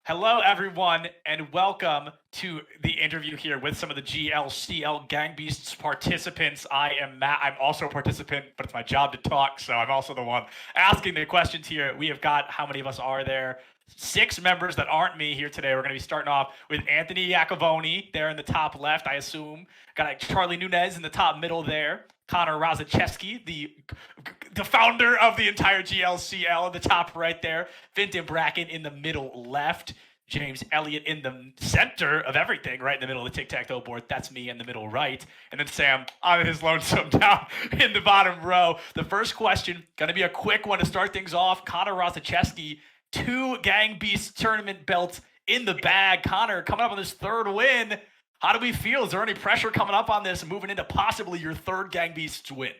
Hello, everyone, and welcome to the interview here with some of the GLCL Gang Beasts participants. I am Matt. I'm also a participant, but it's my job to talk, so I'm also the one asking the questions here. We have got, how many of us are there? 6 members that aren't me here today. We're going to be starting off with Anthony Iacovone there in the top left, I assume. Got Charlie Nunes in the top middle there. Connor Rosciszewski, the founder of the entire GLCL, in the top right there. Fintan Bracken in the middle left. James Elliott in the center of everything, right in the middle of the tic-tac-toe board. That's me in the middle right. And then Sam on his lonesome down in the bottom row. The first question, going to be a quick one to start things off. Connor Rosciszewski, 2 Gang Beasts tournament belts in the bag. Connor, coming up on this 3rd win. How do we feel? Is there any pressure coming up on this and moving into possibly your 3rd Gang Beasts win?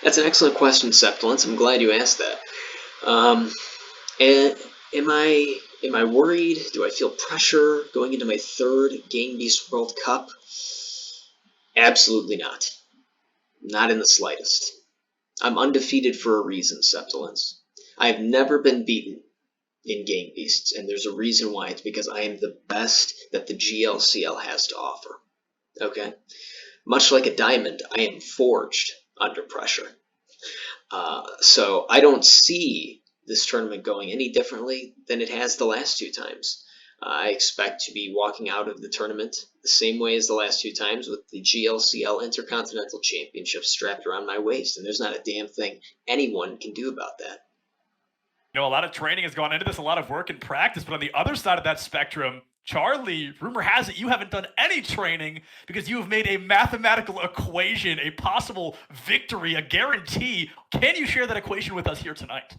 That's an excellent question, Septilence. I'm glad you asked that. Am I worried? Do I feel pressure going into my 3rd Gang Beast World Cup? Absolutely not. Not in the slightest. I'm undefeated for a reason, Septilence. I have never been beaten in Gang Beasts, and there's a reason why. It's because I am the best that the GLCL has to offer. Okay? Much like a diamond, I am forged under pressure. So I don't see this tournament going any differently than it has the last 2 times. I expect to be walking out of the tournament the same way as the last 2 times, with the GLCL Intercontinental Championship strapped around my waist, and there's not a damn thing anyone can do about that. You know, a lot of training has gone into this, a lot of work and practice, but on the other side of that spectrum, Charlie, rumor has it you haven't done any training because you have made a mathematical equation, a possible victory, a guarantee. Can you share that equation with us here tonight?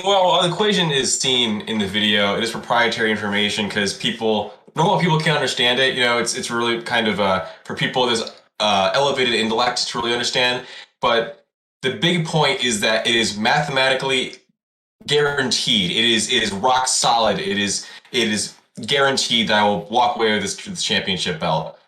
Well, the equation is seen in the video. It is proprietary information because normal people can't understand it. You know, it's really kind of for people there's elevated intellect to really understand. But the big point is that it is mathematically guaranteed. It is rock solid. It is guaranteed that I will walk away with this championship belt.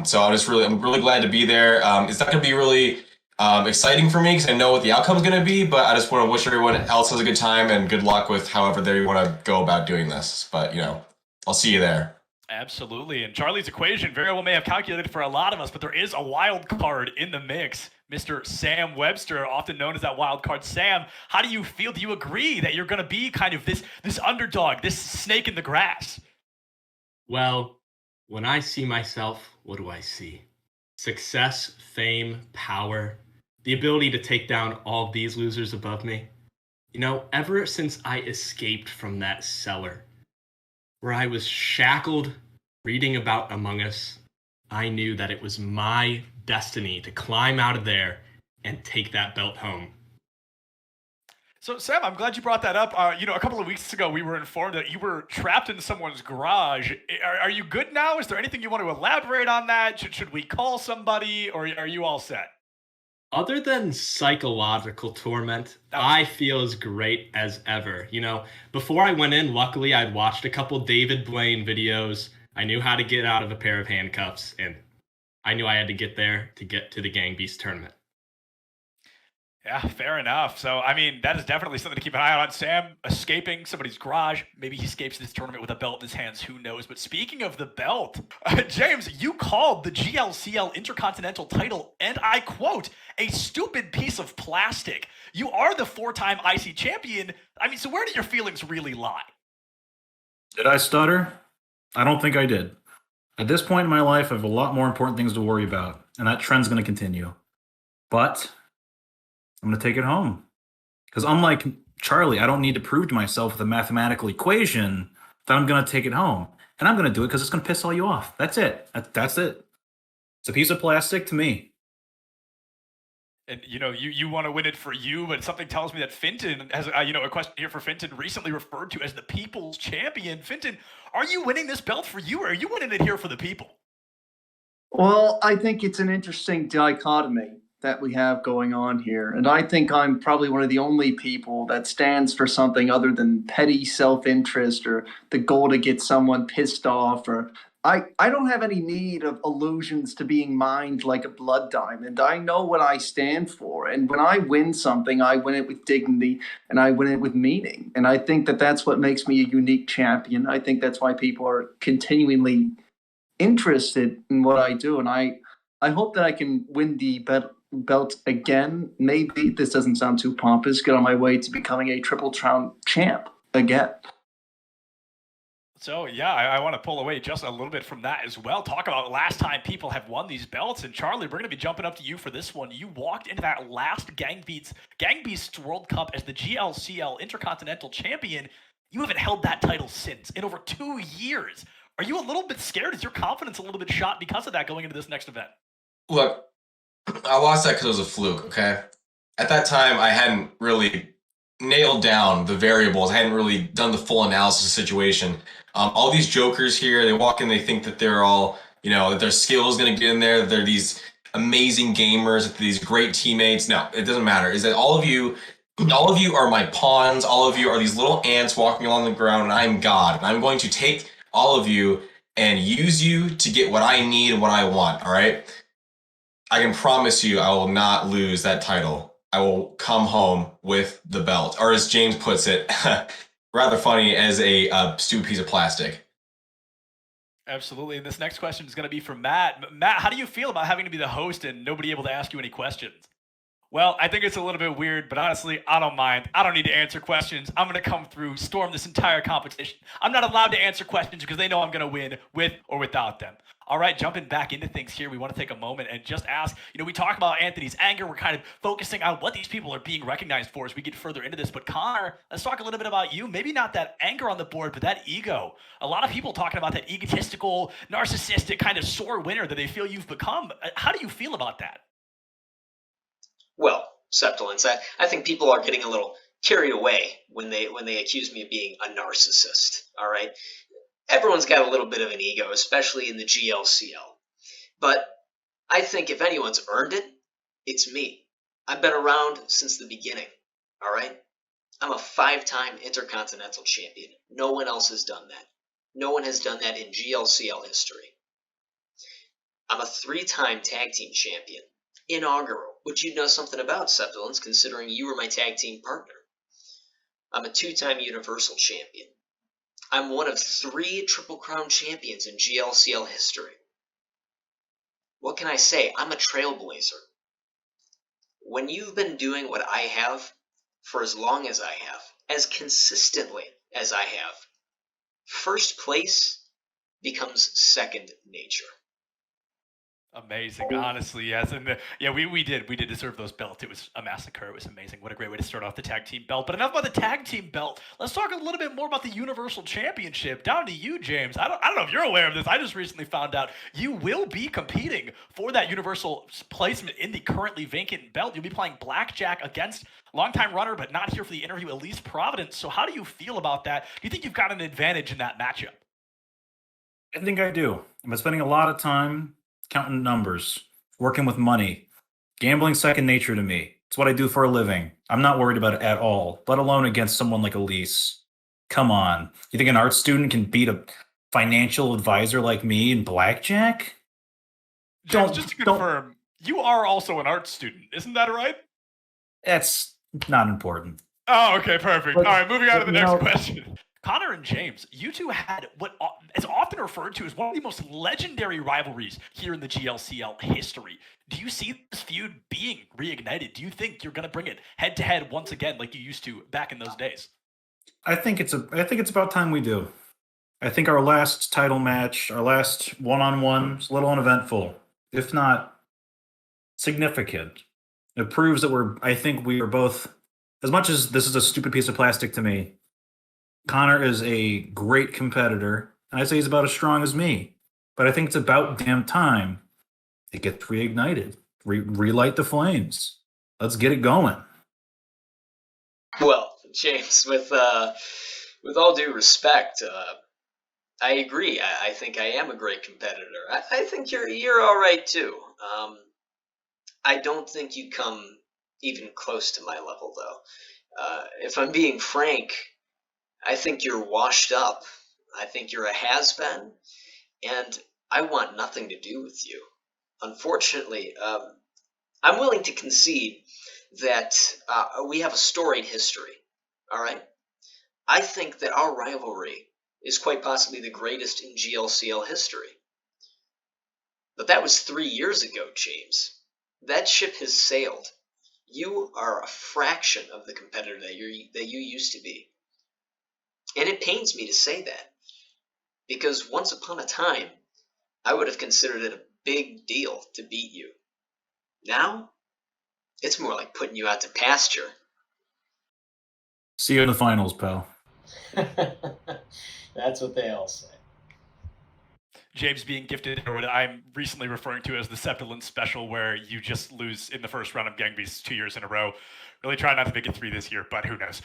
So I'm really glad to be there. It's not going to be really exciting for me because I know what the outcome is going to be, but I just want to wish everyone else has a good time and good luck with however they want to go about doing this. But, you know, I'll see you there. Absolutely. And Charlie's equation very well may have calculated for a lot of us, but there is a wild card in the mix. Mr. Sam Webster, often known as that wild card. Sam, how do you feel? Do you agree that you're going to be kind of this underdog, this snake in the grass? Well, when I see myself, what do I see? Success, fame, power, the ability to take down all of these losers above me. You know, ever since I escaped from that cellar where I was shackled reading about Among Us, I knew that it was my destiny to climb out of there and take that belt home. So, Sam, I'm glad you brought that up. A couple of weeks ago, we were informed that you were trapped in someone's garage. Are you good now? Is there anything you want to elaborate on that? Should we call somebody, or are you all set? Other than psychological torment, I feel as great as ever. You know, before I went in, luckily I'd watched a couple David Blaine videos. I knew how to get out of a pair of handcuffs, and I knew I had to get there to get to the Gang Beast tournament. Yeah, fair enough. So, I mean, that is definitely something to keep an eye on. Sam escaping somebody's garage. Maybe he escapes this tournament with a belt in his hands. Who knows? But speaking of the belt, James, you called the GLCL Intercontinental title, and I quote, a stupid piece of plastic. You are the 4-time IC champion. I mean, so where do your feelings really lie? Did I stutter? I don't think I did. At this point in my life, I have a lot more important things to worry about, and that trend's going to continue. But I'm going to take it home. Because unlike Charlie, I don't need to prove to myself with a mathematical equation that I'm going to take it home. And I'm going to do it because it's going to piss all you off. That's it. That's it. It's a piece of plastic to me. And, you want to win it for you, but something tells me that Fintan has, a question here for Fintan, recently referred to as the people's champion. Fintan, are you winning this belt for you, or are you winning it here for the people? Well, I think it's an interesting dichotomy that we have going on here. And I think I'm probably one of the only people that stands for something other than petty self-interest or the goal to get someone pissed off or I don't have any need of illusions to being mined like a blood diamond. I know what I stand for. And when I win something, I win it with dignity and I win it with meaning. And I think that that's what makes me a unique champion. I think that's why people are continually interested in what I do. And I hope that I can win the belt again. Maybe this doesn't sound too pompous, get on my way to becoming a Triple Crown champ again. So, yeah, I want to pull away just a little bit from that as well. Talk about last time people have won these belts. And Charlie, we're going to be jumping up to you for this one. You walked into that last Gang Beasts World Cup as the GLCL Intercontinental Champion. You haven't held that title since, in over 2 years. Are you a little bit scared? Is your confidence a little bit shot because of that going into this next event? Look, I lost that because it was a fluke, okay? At that time, I hadn't really nailed down the variables. I hadn't really done the full analysis of the situation. All these jokers here, they walk in, they think that they're all, that their skill is going to get in there, that they're these amazing gamers, that these great teammates. No, it doesn't matter. Is that all of you are my pawns. All of you are these little ants walking along the ground, and I'm God. And I'm going to take all of you and use you to get what I need and what I want, all right? I can promise you I will not lose that title. I will come home with the belt. Or as James puts it, rather funny, as a stupid piece of plastic. Absolutely. And this next question is going to be from Matt. Matt, how do you feel about having to be the host and nobody able to ask you any questions? Well, I think it's a little bit weird, but honestly, I don't mind. I don't need to answer questions. I'm going to come through, storm this entire competition. I'm not allowed to answer questions because they know I'm going to win with or without them. All right, jumping back into things here, we want to take a moment and just ask, we talk about Anthony's anger. We're kind of focusing on what these people are being recognized for as we get further into this. But Connor, let's talk a little bit about you. Maybe not that anger on the board, but that ego. A lot of people talking about that egotistical, narcissistic kind of sore winner that they feel you've become. How do you feel about that? Well, Septilence, I think people are getting a little carried away when they accuse me of being a narcissist, all right? Everyone's got a little bit of an ego, especially in the GLCL. But I think if anyone's earned it, it's me. I've been around since the beginning, all right? I'm a 5-time Intercontinental Champion. No one else has done that. No one has done that in GLCL history. I'm a 3-time Tag Team Champion. Inaugural, which you know something about, Septilence, considering you were my tag team partner. I'm a 2-time Universal Champion. I'm one of 3 Triple Crown champions in GLCL history. What can I say? I'm a trailblazer. When you've been doing what I have for as long as I have, as consistently as I have, first place becomes second nature. Amazing, honestly, yes, and we did deserve those belts. It was a massacre. It was amazing. What a great way to start off the tag team belt. But enough about the tag team belt. Let's talk a little bit more about the Universal Championship. Down to you, James. I don't know if you're aware of this. I just recently found out you will be competing for that Universal placement in the currently vacant belt. You'll be playing blackjack against longtime runner, but not here for the interview, Elise Providence. So how do you feel about that? Do you think you've got an advantage in that matchup? I think I do. I've been spending a lot of time counting numbers, working with money. Gambling's second nature to me. It's what I do for a living. I'm not worried about it at all, let alone against someone like Elise. Come on. You think an art student can beat a financial advisor like me in blackjack? James, just to confirm, you are also an art student, isn't that right? That's not important. Oh, okay, perfect. All right, moving on to the next question. Connor and James, you two had what is often referred to as one of the most legendary rivalries here in the GLCL history. Do you see this feud being reignited? Do you think you're going to bring it head-to-head once again like you used to back in those days? I think it's about time we do. I think our last title match, our last one-on-one, is a little uneventful, if not significant. It proves that I think we are both, as much as this is a stupid piece of plastic to me, Connor is a great competitor, and I'd say he's about as strong as me. But I think it's about damn time it gets reignited. Relight the flames. Let's get it going. Well, James, with all due respect, I agree. I think I am a great competitor. I think you're all right too. I don't think you come even close to my level, though. If I'm being frank, I think you're washed up. I think you're a has-been. and I want nothing to do with you. Unfortunately, I'm willing to concede that we have a storied history, all right? I think that our rivalry is quite possibly the greatest in GLCL history. But that was 3 years ago, James. That ship has sailed. You are a fraction of the competitor that you used to be. And it pains me to say that, because once upon a time, I would have considered it a big deal to beat you. Now, it's more like putting you out to pasture. See you in the finals, pal. That's what they all say. James being gifted, or what I'm recently referring to as the Septilence special, where you just lose in the first round of Gang Beasts 2 years in a row. Really try not to make it 3 this year, but who knows.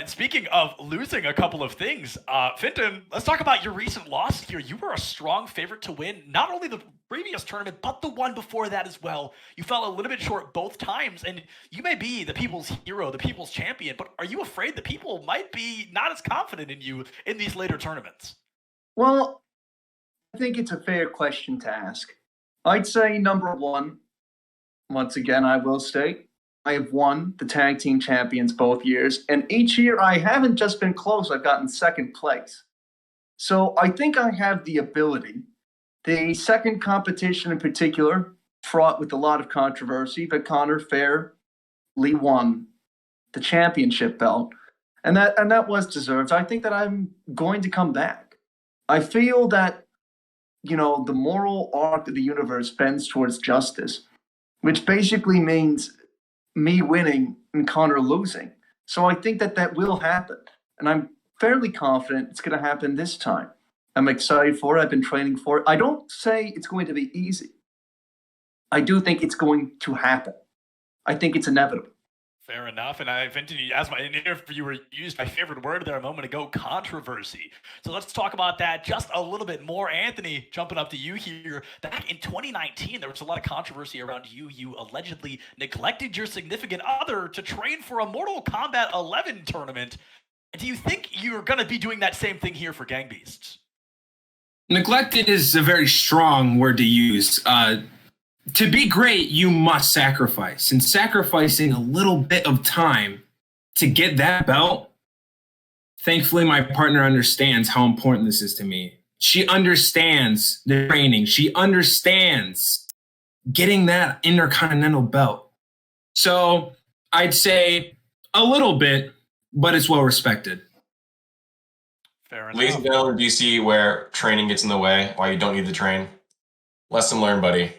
Speaking of losing a couple of things, Fintan, let's talk about your recent loss here. You were a strong favorite to win not only the previous tournament, but the one before that as well. You fell a little bit short both times, and you may be the people's hero, the people's champion, but are you afraid the people might be not as confident in you in these later tournaments? Well, I think it's a fair question to ask. I'd say number one, once again, I will state, I have won the tag team champions both years, and each year I haven't just been close, I've gotten second place. So I think I have the ability. The second competition in particular, fraught with a lot of controversy, but Connor fairly won the championship belt, and that was deserved. I think that I'm going to come back. I feel that, you know, the moral arc of the universe bends towards justice, which basically means me winning and Connor losing. So I think that will happen. And I'm fairly confident it's going to happen this time. I'm excited for it. I've been training for it. I don't say it's going to be easy. I do think it's going to happen. I think it's inevitable. Fair enough. And Fintan, as my interviewer used my favorite word there a moment ago, controversy. So let's talk about that just a little bit more. Anthony, jumping up to you here. Back in 2019, there was a lot of controversy around you. You allegedly neglected your significant other to train for a Mortal Kombat 11 tournament. Do you think you're going to be doing that same thing here for Gang Beasts? Neglected is a very strong word to use. To be great, you must sacrifice. And sacrificing a little bit of time to get that belt, thankfully my partner understands how important this is to me. She understands the training. She understands getting that Intercontinental belt. So I'd say a little bit, but it's well respected. Fair enough. Ladies and gentlemen, do you see where training gets in the way, why you don't need to train? Lesson learned, buddy.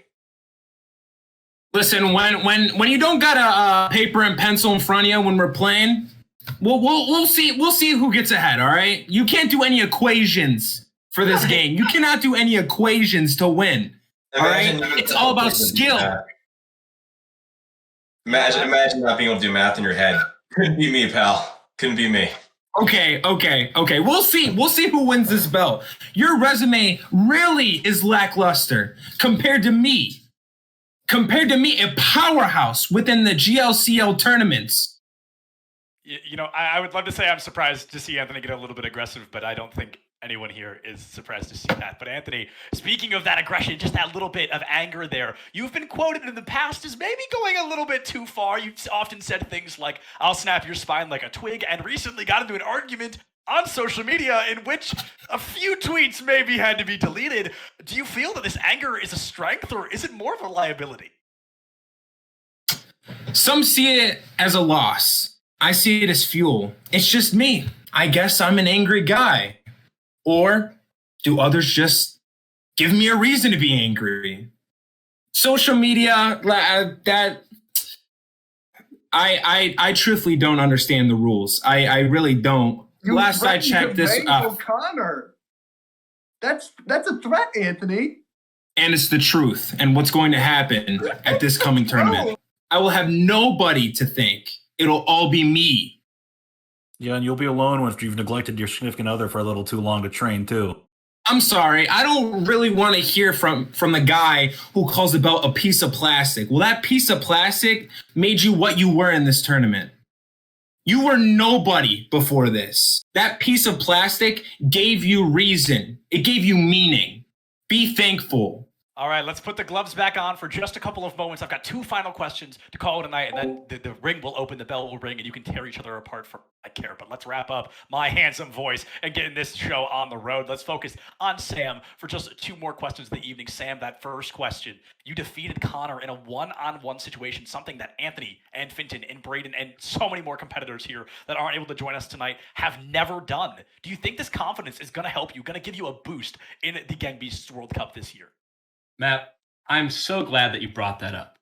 Listen, when you don't got a paper and pencil in front of you when we're playing, we'll see who gets ahead. All right, you can't do any equations for this game. You cannot do any equations to win. All right, it's all about skill. Imagine not being able to do math in your head. Couldn't be me, pal. Couldn't be me. Okay. We'll see who wins this belt. Your resume really is lackluster compared to me. A powerhouse within the GLCL tournaments. You know, I would love to say I'm surprised to see Anthony get a little bit aggressive, but I don't think anyone here is surprised to see that. But Anthony, speaking of that aggression, just that little bit of anger there, you've been quoted in the past as maybe going a little bit too far. You've often said things like, "I'll snap your spine like a twig," and recently got into an argument on social media in which a few tweets maybe had to be deleted. Do you feel that this anger is a strength, or is it more of a liability? Some see it as a loss. I see it as fuel. It's just me. I guess I'm an angry guy. Or do others just give me a reason to be angry? Social media, I truthfully don't understand the rules. I really don't. Last I checked, this Connor. That's a threat, Anthony. And it's the truth. And what's going to happen at this coming tournament? I will have nobody to thank. It'll all be me. Yeah, and you'll be alone if you've neglected your significant other for a little too long to train too. I'm sorry. I don't really want to hear from the guy who calls the belt a piece of plastic. Well, that piece of plastic made you what you were in this tournament. You were nobody before this. That piece of plastic gave you reason. It gave you meaning. Be thankful. All right, let's put the gloves back on for just a couple of moments. I've got 2 final questions to call it a night, and then the ring will open, the bell will ring, and you can tear each other apart for I care. But let's wrap up my handsome voice and getting this show on the road. Let's focus on Sam for just 2 more questions of the evening. Sam, that first question. You defeated Connor in a one-on-one situation, something that Anthony and Fintan and Braden and so many more competitors here that aren't able to join us tonight have never done. Do you think this confidence is going to help you, going to give you a boost in the Gang Beasts World Cup this year? Matt, I'm so glad that you brought that up.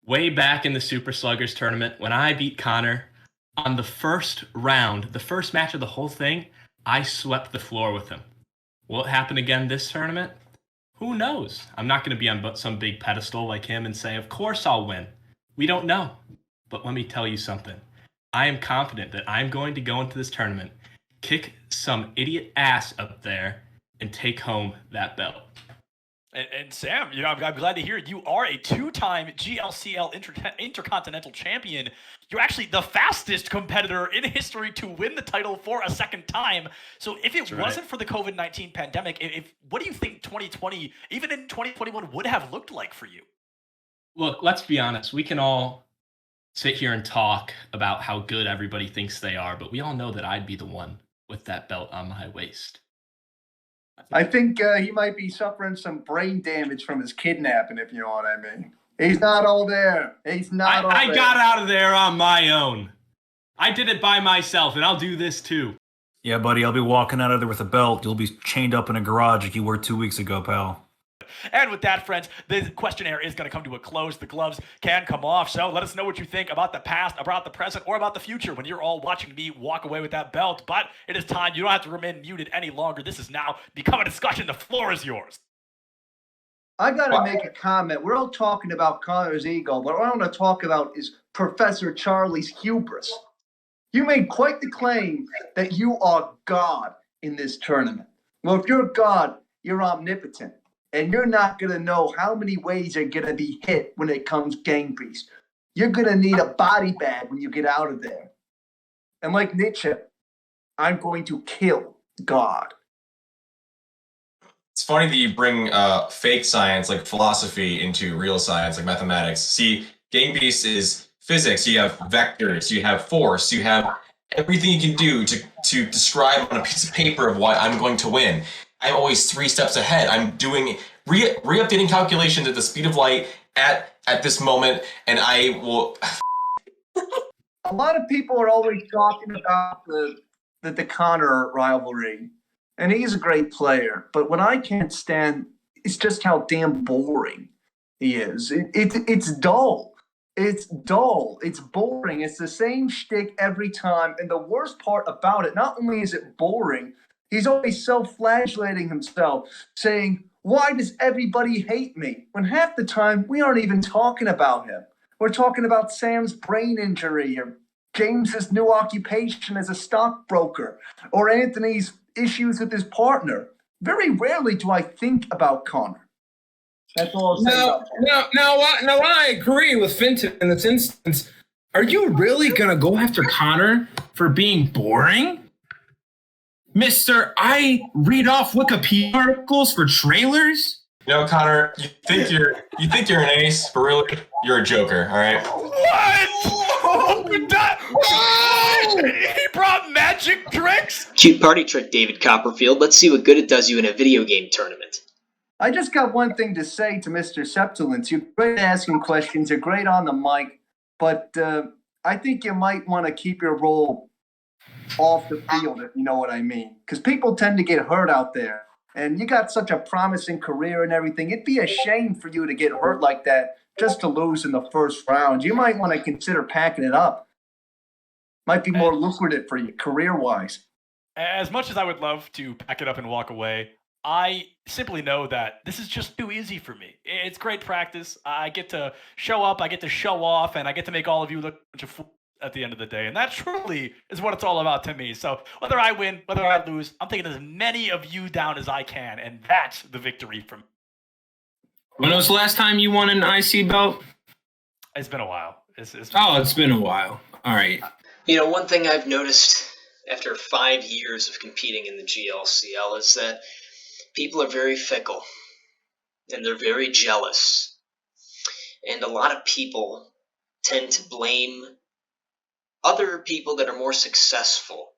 Way back in the Super Sluggers tournament, when I beat Connor, on the first round, the first match of the whole thing, I swept the floor with him. Will it happen again this tournament? Who knows? I'm not going to be on some big pedestal like him and say, of course I'll win. We don't know. But let me tell you something. I am confident that I'm going to go into this tournament, kick some idiot ass up there, and take home that belt. And Sam, I'm glad to hear you are a 2-time GLCL Intercontinental Champion. You're actually the fastest competitor in history to win the title for a second time. So if it wasn't for the COVID-19 pandemic, what do you think 2020, even in 2021, would have looked like for you? Look, let's be honest. We can all sit here and talk about how good everybody thinks they are, but we all know that I'd be the one with that belt on my waist. I think he might be suffering some brain damage from his kidnapping, if you know what I mean. He's not all there. He's not all there. I got out of there on my own. I did it by myself, and I'll do this too. Yeah, buddy, I'll be walking out of there with a belt. You'll be chained up in a garage like you were 2 weeks ago, pal. And with that, friends, the questionnaire is going to come to a close. The gloves can come off. So let us know what you think about the past, about the present, or about the future when you're all watching me walk away with that belt. But it is time. You don't have to remain muted any longer. This has now become a discussion. The floor is yours. I got to make a comment. We're all talking about Connor's ego, but what I want to talk about is Professor Charlie's hubris. You made quite the claim that you are God in this tournament. Well, if you're God, you're omnipotent. And you're not going to know how many ways you're going to be hit when it comes Gang Beast. You're going to need a body bag when you get out of there. And like Nietzsche, I'm going to kill God. It's funny that you bring fake science like philosophy into real science like mathematics. See, Gang Beast is physics. You have vectors, you have force, you have everything you can do to describe on a piece of paper of why I'm going to win. I'm always 3 steps ahead. I'm doing re-updating calculations at the speed of light at this moment, and I will. A lot of people are always talking about the Connor rivalry, and he's a great player. But what I can't stand is just how damn boring he is. It's dull. It's dull. It's boring. It's the same shtick every time. And the worst part about it, not only is it boring, he's always self-flagellating himself, saying, why does everybody hate me? When half the time, we aren't even talking about him. We're talking about Sam's brain injury, or James's new occupation as a stockbroker, or Anthony's issues with his partner. Very rarely do I think about Connor. That's all I'll say about that. Now, I agree with Fintan in this instance. Are you really going to go after Connor for being boring? Mister, I read off Wikipedia articles for trailers? You know, Connor, you think you're an ace, but really, you're a joker, all right? What? He brought magic tricks? Cute party trick, David Copperfield. Let's see what good it does you in a video game tournament. I just got one thing to say to Mr. Septilence. You're great at asking questions. You're great on the mic. But I think you might want to keep your role off the field, if you know what I mean. Because people tend to get hurt out there. And you got such a promising career and everything. It'd be a shame for you to get hurt like that just to lose in the first round. You might want to consider packing it up. Might be more lucrative for you career-wise. As much as I would love to pack it up and walk away, I simply know that this is just too easy for me. It's great practice. I get to show up, I get to show off, and I get to make all of you look like a fool at the end of the day. And that truly is what it's all about to me. So whether I win, whether I lose, I'm taking as many of you down as I can, and that's the victory for me. When was the last time you won an IC belt? It's been a while. It's been a while. All right. You know, one thing I've noticed after 5 years of competing in the GLCL is that people are very fickle. and they're very jealous. And a lot of people tend to blame other people that are more successful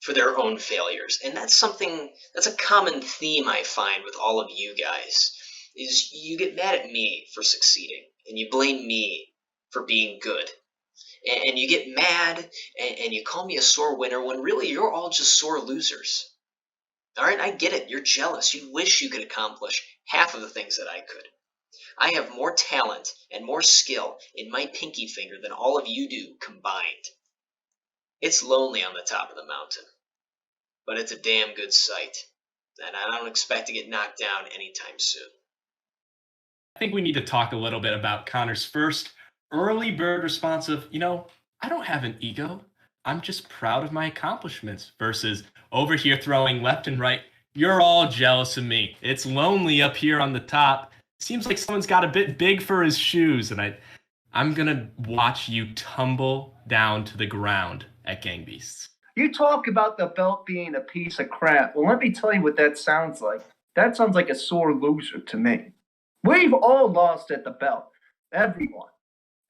for their own failures. And that's a common theme I find with all of you guys, is you get mad at me for succeeding, and you blame me for being good. And you get mad, and you call me a sore winner, when really you're all just sore losers. All right, I get it. You're jealous. You wish you could accomplish half of the things that I could. I have more talent and more skill in my pinky finger than all of you do combined. It's lonely on the top of the mountain, but it's a damn good sight, and I don't expect to get knocked down anytime soon. I think we need to talk a little bit about Connor's first early bird response of, I don't have an ego. I'm just proud of my accomplishments, versus over here throwing left and right. You're all jealous of me. It's lonely up here on the top. Seems like someone's got a bit big for his shoes, and I'm going to watch you tumble down to the ground at Gang Beasts. You talk about the belt being a piece of crap. Well, let me tell you what that sounds like. That sounds like a sore loser to me. We've all lost at the belt. Everyone.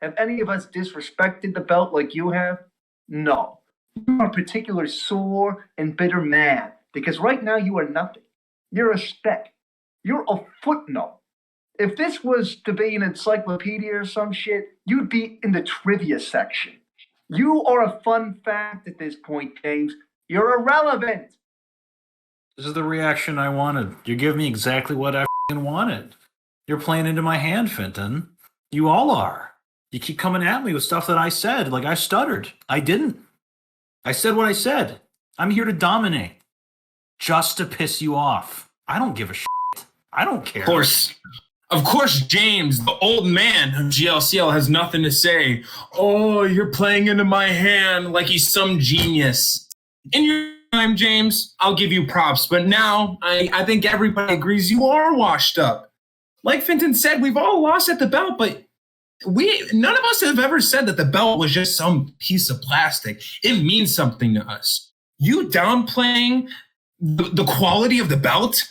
Have any of us disrespected the belt like you have? No. You are a particular sore and bitter man, because right now you are nothing. You're a speck. You're a footnote. If this was to be an encyclopedia or some shit, you'd be in the trivia section. You are a fun fact at this point, James. You're irrelevant. This is the reaction I wanted. You give me exactly what I f***ing wanted. You're playing into my hand, Fintan. You all are. You keep coming at me with stuff that I said, like I stuttered. I didn't. I said what I said. I'm here to dominate. Just to piss you off. I don't give a shit. I don't care. Of course, James, the old man of GLCL, has nothing to say. Oh, you're playing into my hand like he's some genius. In your time, James, I'll give you props. But now, I think everybody agrees you are washed up. Like Fintan said, we've all lost at the belt, but none of us have ever said that the belt was just some piece of plastic. It means something to us. You downplaying the quality of the belt,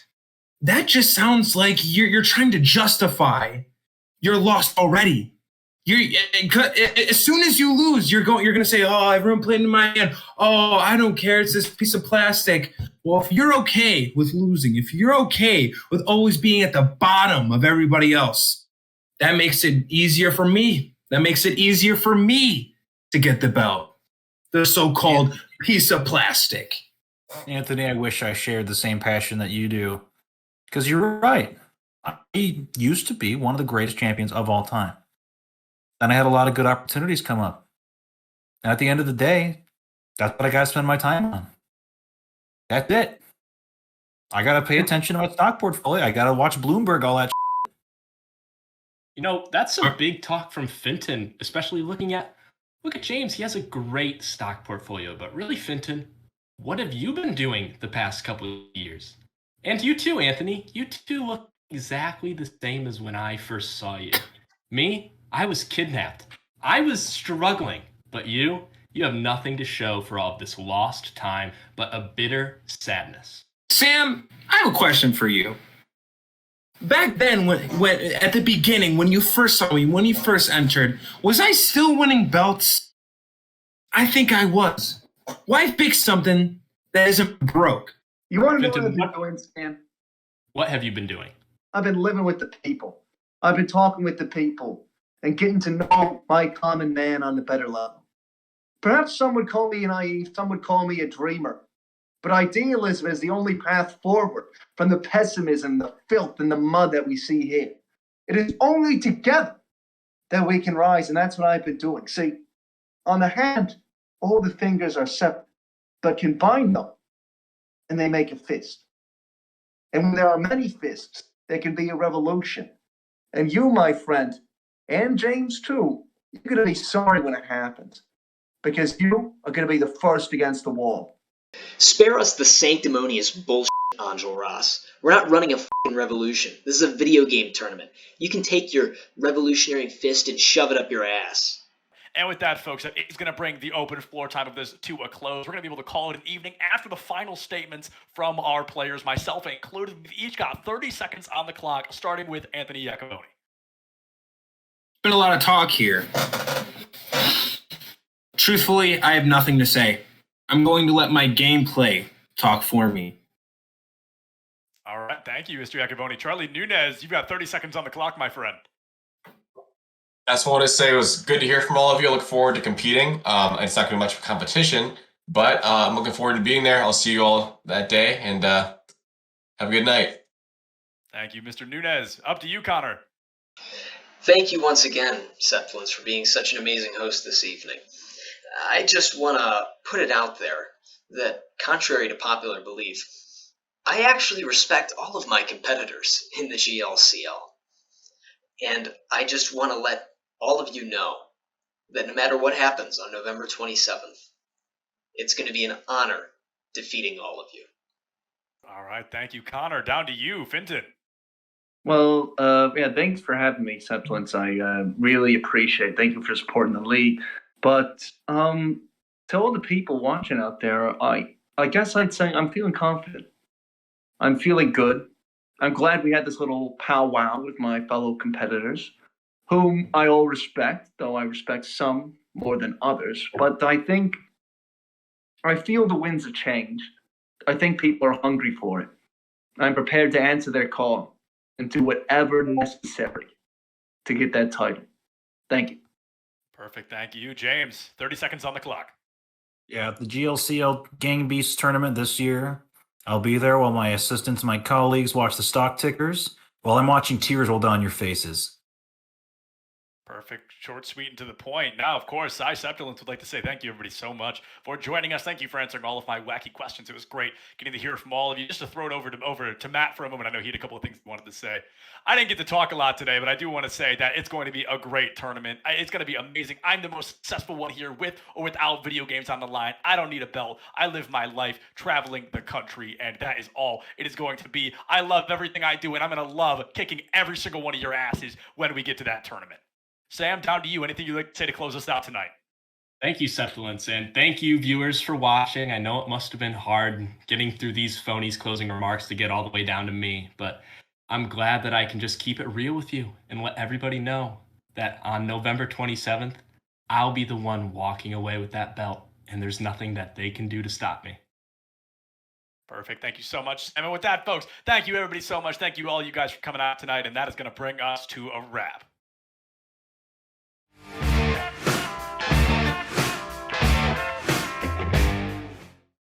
that just sounds like you're trying to justify your loss already. As soon as you lose, you're going to say, "Oh, everyone played into my hand. Oh, I don't care. It's this piece of plastic." Well, if you're okay with losing, if you're okay with always being at the bottom of everybody else, that makes it easier for me. That makes it easier for me to get the belt. The so-called piece of plastic. Anthony, I wish I shared the same passion that you do. Because you're right. I used to be one of the greatest champions of all time. And I had a lot of good opportunities come up. And at the end of the day, that's what I got to spend my time on. That's it. I got to pay attention to my stock portfolio. I got to watch Bloomberg, all that That's some big talk from Fintan, especially look at James. He has a great stock portfolio, but really, Fintan, what have you been doing the past couple of years? And you too, Anthony. You two look exactly the same as when I first saw you. Me, I was kidnapped. I was struggling. But you have nothing to show for all of this lost time, but a bitter sadness. Sam, I have a question for you. Back then, when at the beginning, when you first saw me, when you first entered, was I still winning belts? I think I was. Why fix something that isn't broke? You want to know Fintan, what I've been doing, Stan? What have you been doing? I've been living with the people. I've been talking with the people and getting to know my common man on a better level. Perhaps some would call me naive, some would call me a dreamer. But idealism is the only path forward from the pessimism, the filth, and the mud that we see here. It is only together that we can rise, and that's what I've been doing. See, on the hand, all the fingers are separate, but combine them, and they make a fist. And when there are many fists, there can be a revolution. And you, my friend, and James too, you're going to be sorry when it happens, because you are going to be the first against the wall. Spare us the sanctimonious bullshit, Angel Ross. We're not running a f***ing revolution. This is a video game tournament. You can take your revolutionary fist and shove it up your ass. And with that, folks, that is going to bring the open floor time of this to a close. We're going to be able to call it an evening after the final statements from our players, myself included. We've each got 30 seconds on the clock, starting with Anthony Iacovone. Been a lot of talk here. Truthfully, I have nothing to say. I'm going to let my gameplay talk for me. All right, thank you, Mr. Iacovone. Charlie Nunes, you've got 30 seconds on the clock, my friend. That's what I want to say. It was good to hear from all of you. I look forward to competing. It's not going to be much of a competition, but I'm looking forward to being there. I'll see you all that day, and have a good night. Thank you, Mr. Nunes. Up to you, Connor. Thank you once again, Septilence, for being such an amazing host this evening. I just want to put it out there that, contrary to popular belief, I actually respect all of my competitors in the GLCL. And I just want to let all of you know that no matter what happens on November 27th, it's going to be an honor defeating all of you. All right, thank you, Connor. Down to you, Fintan. Well, yeah, thanks for having me, Septilence. I really appreciate it. Thank you for supporting the league. But to all the people watching out there, I guess I'd say I'm feeling confident. I'm feeling good. I'm glad we had this little powwow with my fellow competitors, whom I all respect, though I respect some more than others. But I feel the winds of change. I think people are hungry for it. I'm prepared to answer their call and do whatever necessary to get that title. Thank you. Perfect, thank you. James, 30 seconds on the clock. Yeah, the GLCL Gang Beasts tournament this year, I'll be there while my assistants and my colleagues watch the stock tickers while I'm watching tears roll down your faces. Perfect, short, sweet, and to the point. Now, of course, I, Septilence, would like to say thank you, everybody, so much for joining us. Thank you for answering all of my wacky questions. It was great getting to hear from all of you. Just to throw it over to Matt for a moment. I know he had a couple of things he wanted to say. I didn't get to talk a lot today, but I do want to say that it's going to be a great tournament. It's going to be amazing. I'm the most successful one here with or without video games on the line. I don't need a belt. I live my life traveling the country, and that is all it is going to be. I love everything I do, and I'm going to love kicking every single one of your asses when we get to that tournament. Sam, down to you. Anything you'd like to say to close us out tonight? Thank you, Septilence, and thank you, viewers, for watching. I know it must have been hard getting through these phonies closing remarks to get all the way down to me, but I'm glad that I can just keep it real with you and let everybody know that on November 27th, I'll be the one walking away with that belt, and there's nothing that they can do to stop me. Perfect. Thank you so much, Sam. And with that, folks, thank you, everybody, so much. Thank you, all you guys, for coming out tonight, and that is going to bring us to a wrap.